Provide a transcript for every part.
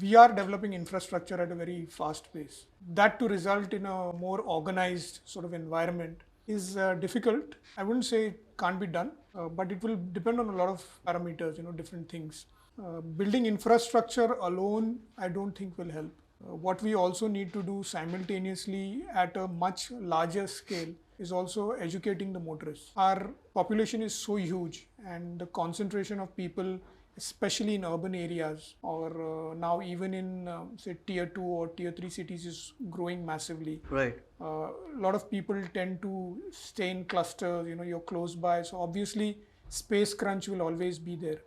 we are developing infrastructure at a very fast pace. That to result in a more organized sort of environment is difficult. I wouldn't say it can't be done, but it will depend on a lot of parameters, different things. Building infrastructure alone, I don't think will help. What we also need to do simultaneously at a much larger scale is also educating the motorists. Our population is so huge, and the concentration of people, especially in urban areas, or now even in say tier 2 or tier 3 cities, is growing massively. Right. A lot of people tend to stay in clusters, you're close by, so obviously space crunch will always be there.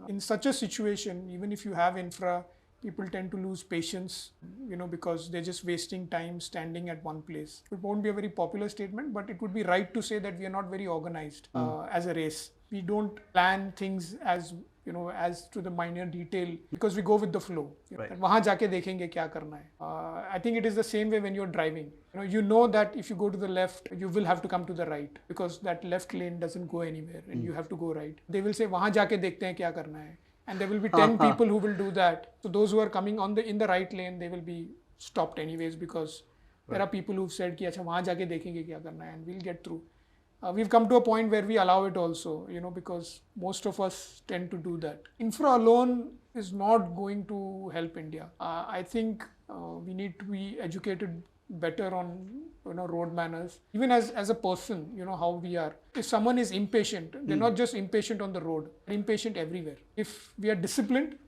In such a situation, even if you have infra, people tend to lose patience, because they're just wasting time standing at one place. It won't be a very popular statement, but it would be right to say that we are not very organized as a race. We don't plan things as to the minor detail, because we go with the flow. Right. वहाँ जाके देखेंगे क्या करना है. I think it is the same way when you're driving. You know that if you go to the left, you will have to come to the right, because that left lane doesn't go anywhere and you have to go right. They will say वहाँ जाके देखते हैं क्या करना है. And there will be 10 people who will do that. So those who are coming in the right lane, they will be stopped anyways, because there are people who've said कि अच्छा वहाँ जाके देखेंगे क्या करना है, and we'll get through. We've come to a point where we allow it also, because most of us tend to do that. Infra alone is not going to help India. I think we need to be educated better on road manners. Even as a person, how we are. If someone is impatient, they're not just impatient on the road, they're impatient everywhere. If we are disciplined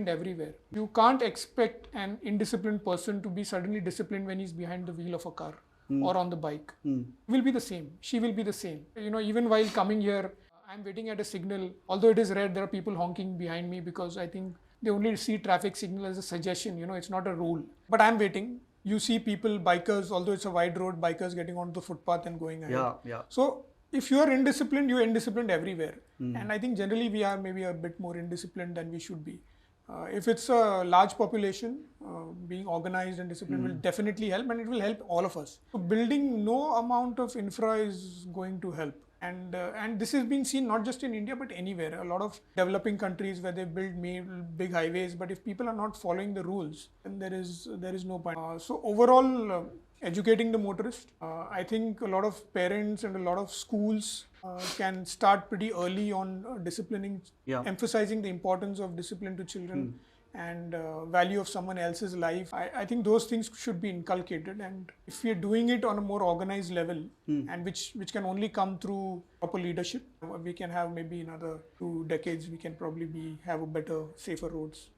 everywhere. You can't expect an indisciplined person to be suddenly disciplined when he's behind the wheel of a car or on the bike. Will be the same. She will be the same. Even while coming here, I'm waiting at a signal. Although it is red, there are people honking behind me, because I think they only see traffic signal as a suggestion. It's not a rule. But I'm waiting. You see people, bikers, although it's a wide road, bikers getting onto the footpath and going ahead. Yeah. So if you are indisciplined, you're indisciplined everywhere. And I think generally we are maybe a bit more indisciplined than we should be. If it's a large population, being organized and disciplined will definitely help, and it will help all of us. So building no amount of infra is going to help. And this is being seen not just in India but anywhere. A lot of developing countries where they build big highways, but if people are not following the rules, then there is no point. So overall, educating the motorist, I think a lot of parents and a lot of schools can start pretty early on disciplining, emphasizing the importance of discipline to children and value of someone else's life. I think those things should be inculcated, and if we are doing it on a more organized level, and which can only come through proper leadership, we can have maybe another 2 decades, we can probably have a better, safer roads.